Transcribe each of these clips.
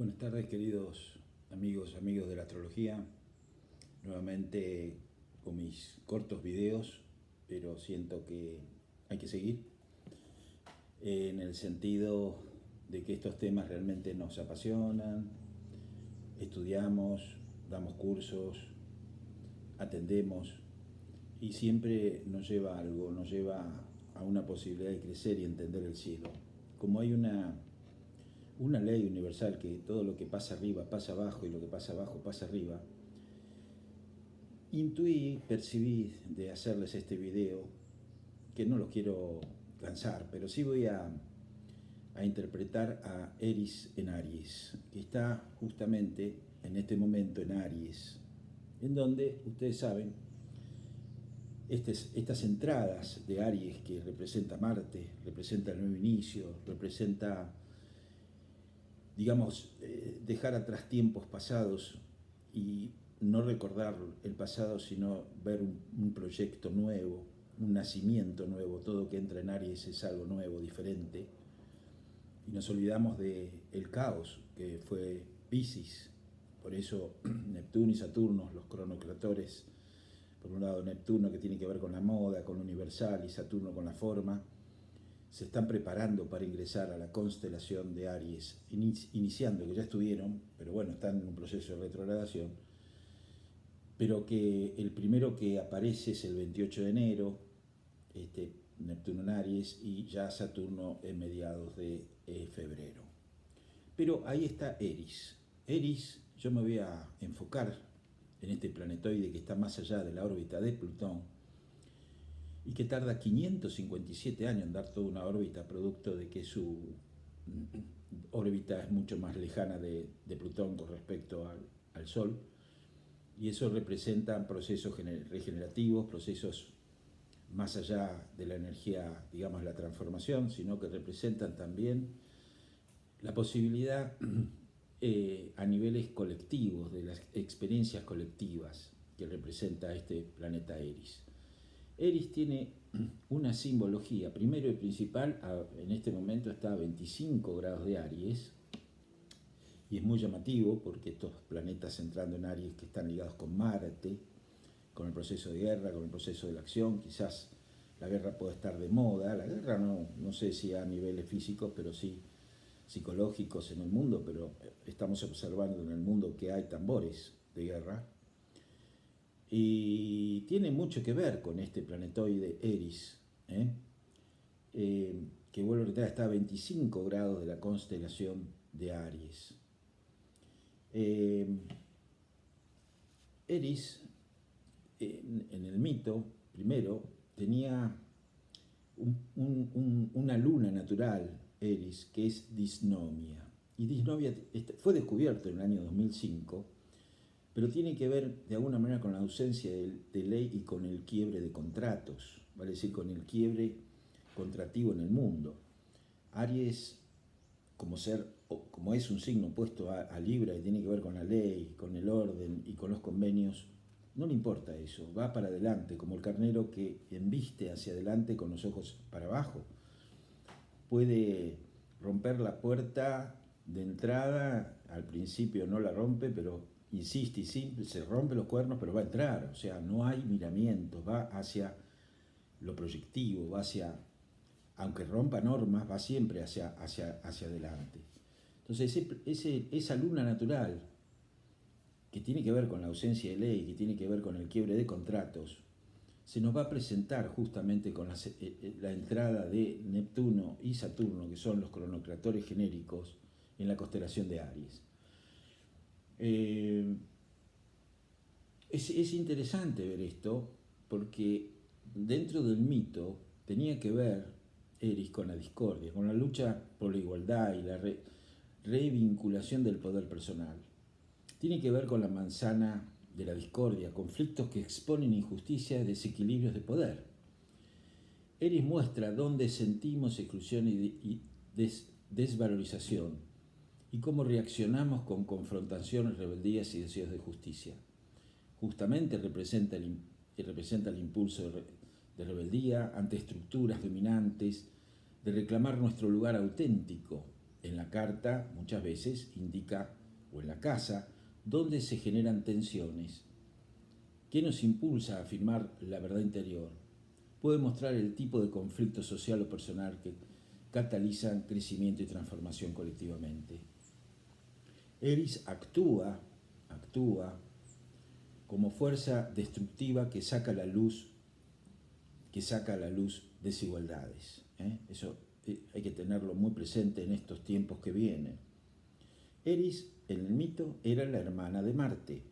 Buenas tardes, queridos amigos de la astrología. Nuevamente con mis cortos videos, pero siento que hay que seguir en el sentido de que estos temas realmente nos apasionan, estudiamos, damos cursos, atendemos y siempre nos lleva a algo, nos lleva a una posibilidad de crecer y entender el cielo. Como hay una ley universal que todo lo que pasa arriba pasa abajo y lo que pasa abajo pasa arriba, intuí, percibí de hacerles este video, que no los quiero cansar, pero sí voy a interpretar a Eris en Aries, que está justamente en este momento en Aries, en donde, ustedes saben, estas entradas de Aries que representa Marte, representa el nuevo inicio, representa, digamos, dejar atrás tiempos pasados y no recordar el pasado, sino ver un proyecto nuevo, un nacimiento nuevo. Todo que entra en Aries es algo nuevo, diferente. Y nos olvidamos del caos que fue Piscis. Por eso Neptuno y Saturno, los cronocratores, por un lado Neptuno que tiene que ver con la moda, con lo universal, y Saturno con la forma, se están preparando para ingresar a la constelación de Aries, iniciando, que ya estuvieron, pero bueno, están en un proceso de retrogradación, pero que el primero que aparece es el 28 de enero, Neptuno en Aries, y ya Saturno en mediados de febrero. Pero ahí está Eris. Eris, yo me voy a enfocar en este planetoide que está más allá de la órbita de Plutón, y que tarda 557 años en dar toda una órbita, producto de que su órbita es mucho más lejana de Plutón con respecto al Sol, y eso representa procesos regenerativos, procesos más allá de la energía, digamos, la transformación, sino que representan también la posibilidad a niveles colectivos, de las experiencias colectivas que representa este planeta Eris. Eris tiene una simbología, primero y principal, en este momento está a 25 grados de Aries, y es muy llamativo porque estos planetas entrando en Aries que están ligados con Marte, con el proceso de guerra, con el proceso de la acción, quizás la guerra pueda estar de moda, la guerra no sé si a niveles físicos, pero sí psicológicos en el mundo, pero estamos observando en el mundo que hay tambores de guerra, y tiene mucho que ver con este planetoide Eris, que vuelvo a reiterar, está a 25 grados de la constelación de Aries. Eris, en el mito, primero, tenía una luna natural, Eris, que es disnomia. Y disnomia fue descubierto en el año 2005, pero tiene que ver de alguna manera con la ausencia de ley y con el quiebre de contratos, vale decir, con el quiebre contractivo en el mundo. Aries, como es un signo opuesto a Libra y tiene que ver con la ley, con el orden y con los convenios, no le importa eso, va para adelante, como el carnero que embiste hacia adelante con los ojos para abajo. Puede romper la puerta de entrada, al principio no la rompe, pero insiste y se rompe los cuernos, pero va a entrar. O sea, no hay miramientos, va hacia lo proyectivo, va hacia, aunque rompa normas, va siempre hacia adelante. Entonces, esa luna natural, que tiene que ver con la ausencia de ley, que tiene que ver con el quiebre de contratos, se nos va a presentar justamente con la entrada de Neptuno y Saturno, que son los cronocratores genéricos, en la constelación de Aries. Es interesante ver esto, porque dentro del mito tenía que ver Eris con la discordia, con la lucha por la igualdad y la revinculación del poder personal. Tiene que ver con la manzana de la discordia, conflictos que exponen injusticias, desequilibrios de poder. Eris muestra dónde sentimos exclusión y desvalorización, y cómo reaccionamos con confrontaciones, rebeldías y deseos de justicia. Justamente representa el impulso de rebeldía ante estructuras dominantes, de reclamar nuestro lugar auténtico, en la carta muchas veces indica, o en la casa, dónde se generan tensiones. ¿Qué nos impulsa a afirmar la verdad interior? Puede mostrar el tipo de conflicto social o personal que catalizan crecimiento y transformación colectivamente. Eris actúa como fuerza destructiva que saca a la luz desigualdades. Eso hay que tenerlo muy presente en estos tiempos que vienen. Eris, en el mito, era la hermana de Marte.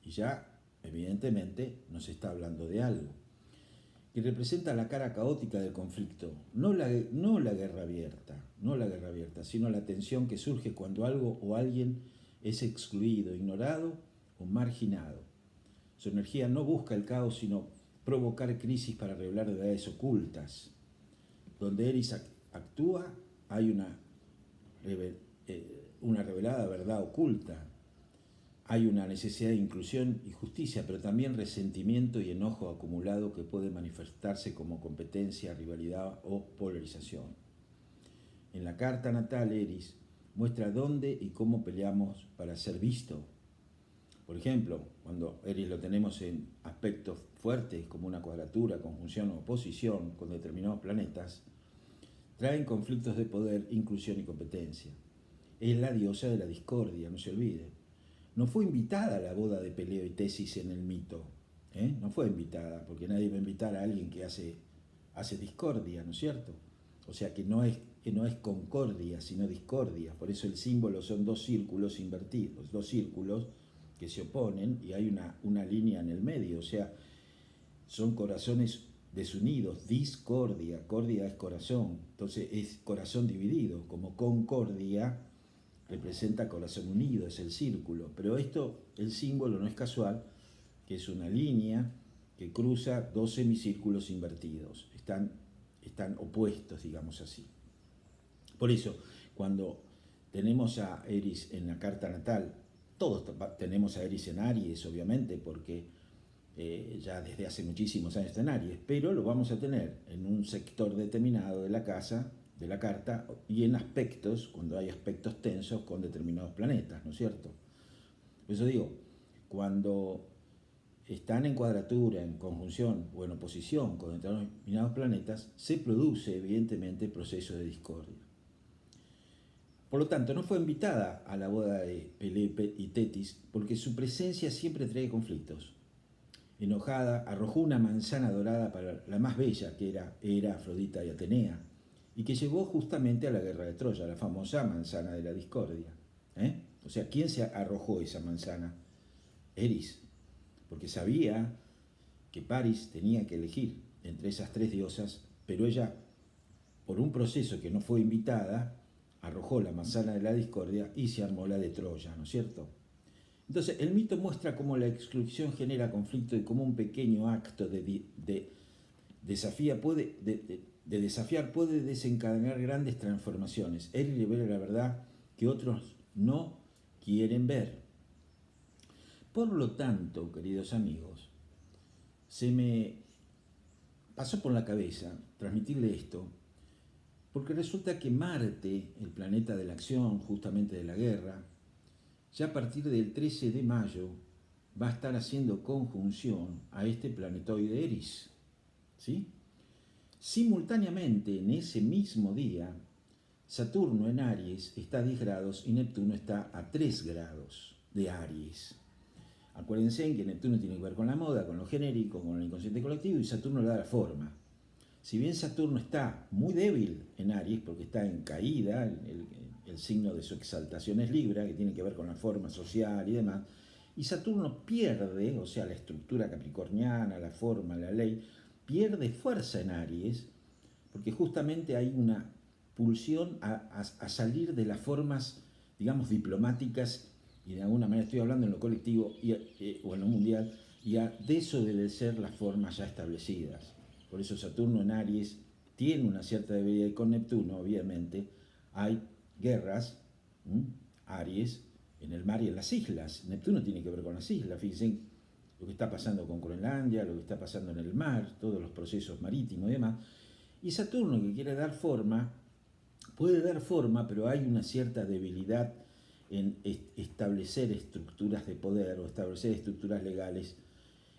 Y ya, evidentemente, nos está hablando de algo. Que representa la cara caótica del conflicto. No la guerra abierta, sino la tensión que surge cuando algo o alguien es excluido, ignorado o marginado. Su energía no busca el caos, sino provocar crisis para revelar verdades ocultas. Donde Eris actúa, hay una revelada verdad oculta. Hay una necesidad de inclusión y justicia, pero también resentimiento y enojo acumulado que puede manifestarse como competencia, rivalidad o polarización. En la carta natal, Eris muestra dónde y cómo peleamos para ser visto. Por ejemplo, cuando Eris lo tenemos en aspectos fuertes como una cuadratura, conjunción o oposición con determinados planetas, traen conflictos de poder, inclusión y competencia. Es la diosa de la discordia, no se olvide. No fue invitada a la boda de Peleo y Tesis en el mito. No fue invitada, porque nadie va a invitar a alguien que hace discordia, ¿no es cierto? O sea que no es concordia, sino discordia. Por eso el símbolo son dos círculos invertidos, dos círculos que se oponen y hay una línea en el medio. O sea, son corazones desunidos, discordia, cordia es corazón. Entonces es corazón dividido, como concordia representa corazón unido, es el círculo. Pero el símbolo no es casual, que es una línea que cruza dos semicírculos invertidos. Están opuestos, digamos así. Por eso, cuando tenemos a Eris en la carta natal, todos tenemos a Eris en Aries, obviamente, porque ya desde hace muchísimos años está en Aries, pero lo vamos a tener en un sector determinado de la casa, de la carta, y en aspectos, cuando hay aspectos tensos con determinados planetas, ¿no es cierto? Por eso digo, cuando están en cuadratura, en conjunción o en oposición con determinados planetas, se produce evidentemente el proceso de discordia. Por lo tanto, no fue invitada a la boda de Peleo y Tetis porque su presencia siempre trae conflictos. Enojada, arrojó una manzana dorada para la más bella, que era Afrodita y Atenea, y que llevó justamente a la guerra de Troya, la famosa manzana de la discordia. O sea, ¿quién se arrojó esa manzana? Eris, porque sabía que Paris tenía que elegir entre esas tres diosas, pero ella, por un proceso que no fue invitada, arrojó la manzana de la discordia y se armó la de Troya, ¿no es cierto? Entonces, el mito muestra cómo la exclusión genera conflicto y cómo un pequeño acto de desafiar puede desencadenar grandes transformaciones. Él revela la verdad que otros no quieren ver. Por lo tanto, queridos amigos, se me pasó por la cabeza transmitirle esto, porque resulta que Marte, el planeta de la acción, justamente de la guerra, ya a partir del 13 de mayo va a estar haciendo conjunción a este planetoide Eris, ¿sí? Simultáneamente, en ese mismo día, Saturno en Aries está a 10 grados y Neptuno está a 3 grados de Aries. Acuérdense que Neptuno tiene que ver con la moda, con lo genérico, con el inconsciente colectivo, y Saturno le da la forma. Si bien Saturno está muy débil en Aries, porque está en caída, el signo de su exaltación es Libra, que tiene que ver con la forma social y demás, y Saturno pierde, o sea, la estructura capricorniana, la forma, la ley, pierde fuerza en Aries, porque justamente hay una pulsión a salir de las formas, digamos, diplomáticas, y de alguna manera estoy hablando en lo colectivo o en lo mundial, y a desobedecer las formas ya establecidas. Por eso Saturno en Aries tiene una cierta debilidad, y con Neptuno, obviamente, hay guerras, Aries, en el mar y en las islas. Neptuno tiene que ver con las islas, fíjense lo que está pasando con Groenlandia, lo que está pasando en el mar, todos los procesos marítimos y demás. Y Saturno, que quiere dar forma puede dar forma, pero hay una cierta debilidad en establecer estructuras de poder o establecer estructuras legales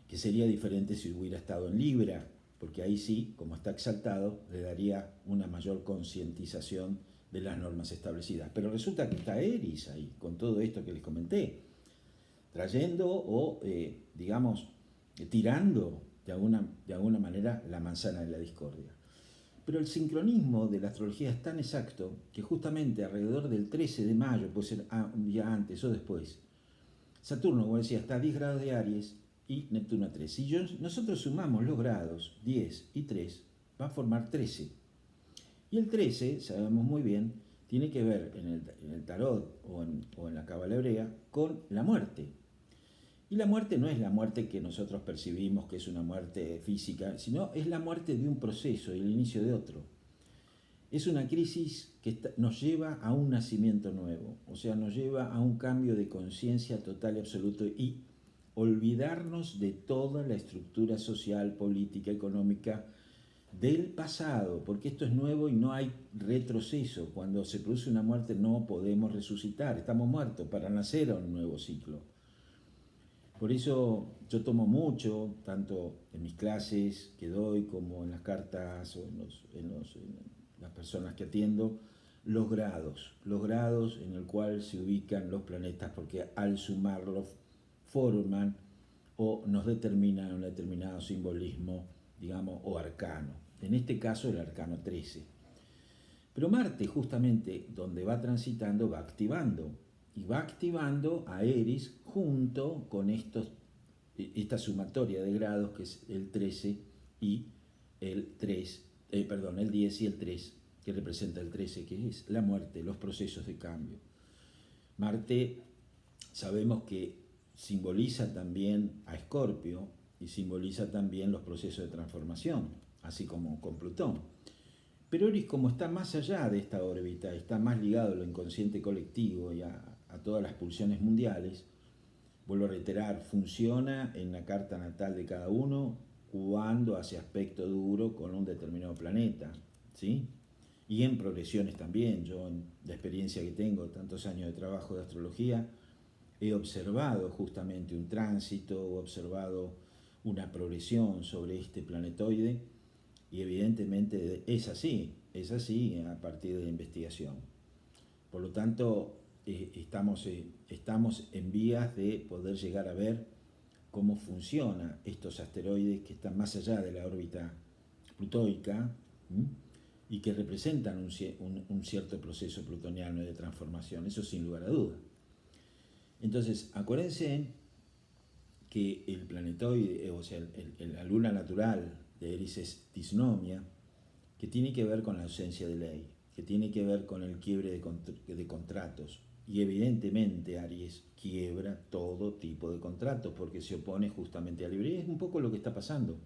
que sería diferente si hubiera estado en Libra, porque ahí sí, como está exaltado, le daría una mayor concientización de las normas establecidas. Pero resulta que está Eris ahí, con todo esto que les comenté, trayendo o, digamos, tirando de alguna manera la manzana de la discordia. Pero el sincronismo de la astrología es tan exacto que justamente alrededor del 13 de mayo, puede ser un día antes o después, Saturno, como decía, está a 10 grados de Aries y Neptuno a 3. Si nosotros sumamos los grados 10 y 3, va a formar 13. Y el 13, sabemos muy bien, tiene que ver en el tarot o en la cábala hebrea con la muerte. Y la muerte no es la muerte que nosotros percibimos que es una muerte física, sino es la muerte de un proceso y el inicio de otro. Es una crisis que nos lleva a un nacimiento nuevo, o sea, nos lleva a un cambio de conciencia total y absoluto y olvidarnos de toda la estructura social, política, económica del pasado, porque esto es nuevo y no hay retroceso. Cuando se produce una muerte no podemos resucitar, estamos muertos para nacer a un nuevo ciclo. Por eso yo tomo mucho, tanto en mis clases que doy como en las cartas o en las personas que atiendo, los grados en el cual se ubican los planetas, porque al sumarlos forman o nos determinan un determinado simbolismo, digamos, o arcano. En este caso el arcano 13. Pero Marte, justamente donde va transitando, va activando. Y va activando a Eris junto con esta sumatoria de grados que es el 13 y el 3, el 10 y el 3, que representa el 13, que es la muerte, los procesos de cambio. Marte sabemos que simboliza también a Escorpio y simboliza también los procesos de transformación, así como con Plutón. Pero Eris, como está más allá de esta órbita, está más ligado a lo inconsciente colectivo y a todas las pulsiones mundiales, vuelvo a reiterar, funciona en la carta natal de cada uno cuando hace aspecto duro con un determinado planeta, ¿sí? Y en progresiones también. Yo, en la experiencia que tengo, tantos años de trabajo de astrología, he observado justamente un tránsito, he observado una progresión sobre este planetoide y evidentemente es así a partir de la investigación. Por lo tanto, estamos en vías de poder llegar a ver cómo funcionan estos asteroides que están más allá de la órbita plutóica y que representan un cierto proceso plutoniano de transformación, eso sin lugar a duda. Entonces, acuérdense que el planetoide, o sea, la luna natural de Eris es disnomia, que tiene que ver con la ausencia de ley, que tiene que ver con el quiebre de contratos. Y evidentemente Aries quiebra todo tipo de contratos porque se opone justamente a la libre. Es un poco lo que está pasando,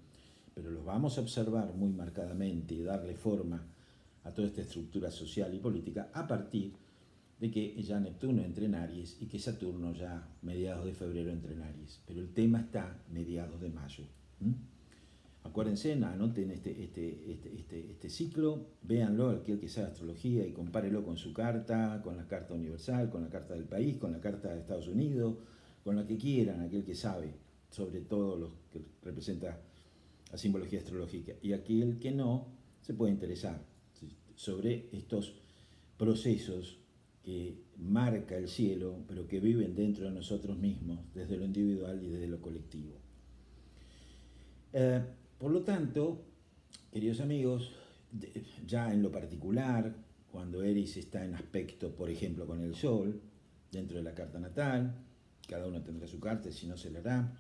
pero lo vamos a observar muy marcadamente y darle forma a toda esta estructura social y política a partir de que ya Neptuno entre en Aries y que Saturno ya mediados de febrero entre en Aries. Pero el tema está mediados de mayo. Acuérdense, anoten este ciclo, véanlo, aquel que sabe astrología, y compárelo con su carta, con la carta universal, con la carta del país, con la carta de Estados Unidos, con la que quieran, aquel que sabe, sobre todo lo que representa la simbología astrológica. Y aquel que no, se puede interesar sobre estos procesos que marca el cielo, pero que viven dentro de nosotros mismos, desde lo individual y desde lo colectivo. Por lo tanto, queridos amigos, ya en lo particular, cuando Eris está en aspecto, por ejemplo, con el Sol, dentro de la carta natal, cada uno tendrá su carta, si no se le hará,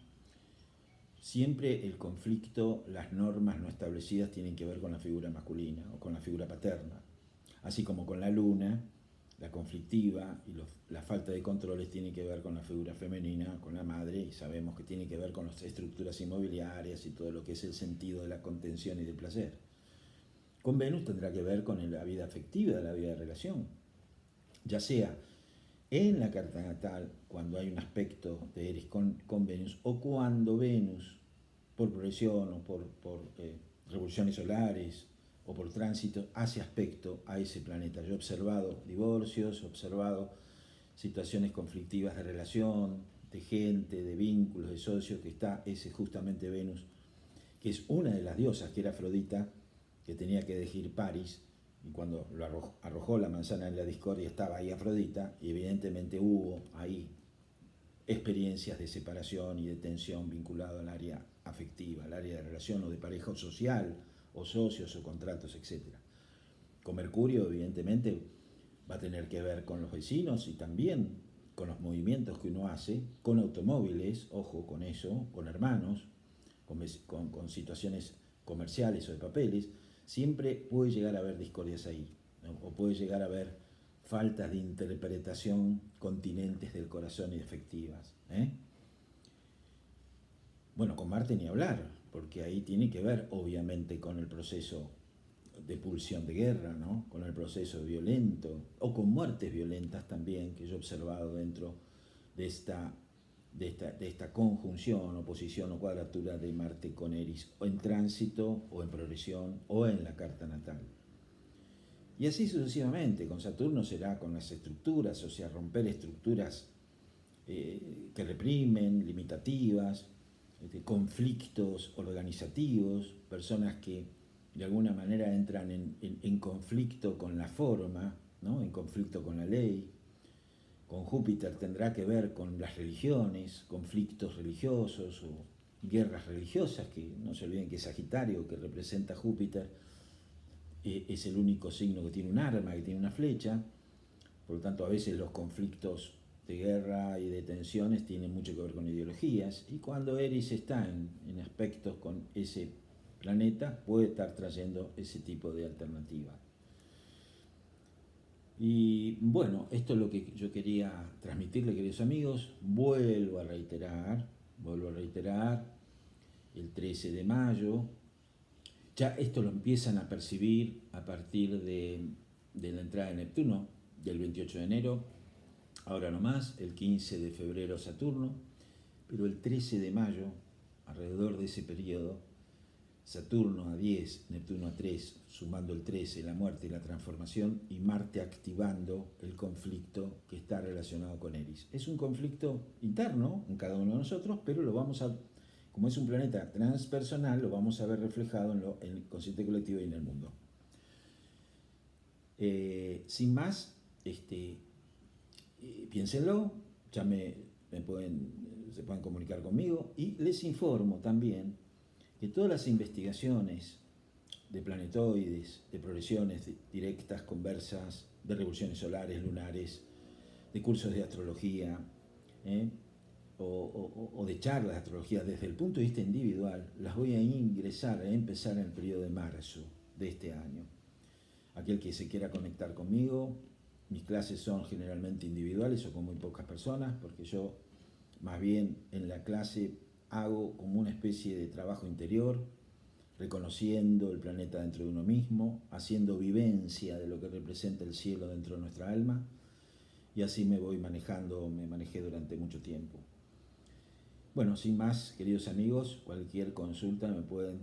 siempre el conflicto, las normas no establecidas tienen que ver con la figura masculina o con la figura paterna, así como con la luna, la conflictiva y la falta de controles tiene que ver con la figura femenina, con la madre, y sabemos que tiene que ver con las estructuras inmobiliarias y todo lo que es el sentido de la contención y del placer. Con Venus tendrá que ver con la vida afectiva, la vida de relación, ya sea en la carta natal, cuando hay un aspecto de Eris con Venus, o cuando Venus, por progresión o por revoluciones solares, o por tránsito hace aspecto a ese planeta. Yo he observado divorcios, he observado situaciones conflictivas de relación, de gente, de vínculos, de socios, que está ese justamente Venus, que es una de las diosas, que era Afrodita, que tenía que elegir París, y cuando lo arrojó la manzana en la discordia estaba ahí Afrodita, y evidentemente hubo ahí experiencias de separación y de tensión vinculado al área afectiva, al área de relación o de pareja social, o socios o contratos, etc. Con Mercurio, evidentemente, va a tener que ver con los vecinos y también con los movimientos que uno hace, con automóviles, ojo con eso, con hermanos, con situaciones comerciales o de papeles. Siempre puede llegar a haber discordias ahí, ¿no? O puede llegar a haber faltas de interpretación continentes del corazón y efectivas. Bueno, con Marte ni hablar, porque ahí tiene que ver obviamente con el proceso de pulsión de guerra, ¿no? Con el proceso violento, o con muertes violentas también, que yo he observado dentro de esta conjunción, oposición o cuadratura de Marte con Eris, o en tránsito, o en progresión, o en la carta natal. Y así sucesivamente. Con Saturno será con las estructuras, o sea, romper estructuras que reprimen, limitativas, conflictos organizativos, personas que de alguna manera entran en conflicto con la forma, ¿no? En conflicto con la ley. Con Júpiter tendrá que ver con las religiones, conflictos religiosos o guerras religiosas, que no se olviden que Sagitario, que representa Júpiter, es el único signo que tiene un arma, que tiene una flecha. Por lo tanto, a veces los conflictos de guerra y de tensiones tienen mucho que ver con ideologías, y cuando Eris está en aspectos con ese planeta, puede estar trayendo ese tipo de alternativa. Y bueno, esto es lo que yo quería transmitirle, queridos amigos. Vuelvo a reiterar, el 13 de mayo, ya esto lo empiezan a percibir a partir de la entrada de Neptuno, del 28 de enero, ahora no más, el 15 de febrero Saturno, pero el 13 de mayo, alrededor de ese periodo, Saturno a 10, Neptuno a 3, sumando el 13, la muerte y la transformación, y Marte activando el conflicto que está relacionado con Eris. Es un conflicto interno en cada uno de nosotros, pero lo vamos a, como es un planeta transpersonal, lo vamos a ver reflejado en el consciente colectivo y en el mundo. Sin más, piénsenlo, ya se pueden comunicar conmigo, y les informo también que todas las investigaciones de planetoides, de progresiones directas, conversas, de revoluciones solares, lunares, de cursos de astrología, o de charlas de astrología desde el punto de vista individual, las voy a empezar en el periodo de marzo de este año. Aquel que se quiera conectar conmigo, mis clases son generalmente individuales o con muy pocas personas, porque yo más bien en la clase hago como una especie de trabajo interior, reconociendo el planeta dentro de uno mismo, haciendo vivencia de lo que representa el cielo dentro de nuestra alma, y así me manejé durante mucho tiempo. Bueno, sin más, queridos amigos, cualquier consulta me pueden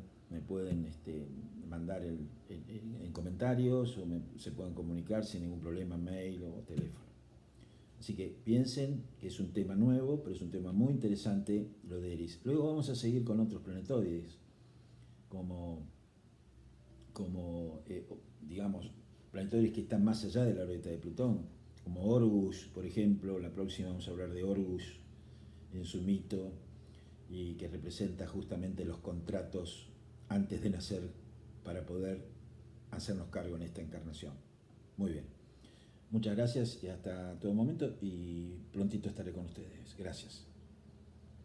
mandar en comentarios, o se pueden comunicar sin ningún problema, mail o teléfono. Así que piensen que es un tema nuevo, pero es un tema muy interesante lo de Eris. Luego vamos a seguir con otros planetoides, como digamos, planetoides que están más allá de la órbita de Plutón, como Orgus, por ejemplo. La próxima vamos a hablar de Orgus en su mito, y que representa justamente los contratos antes de nacer para poder hacernos cargo en esta encarnación. Muy bien. Muchas gracias y hasta todo momento, y prontito estaré con ustedes. Gracias.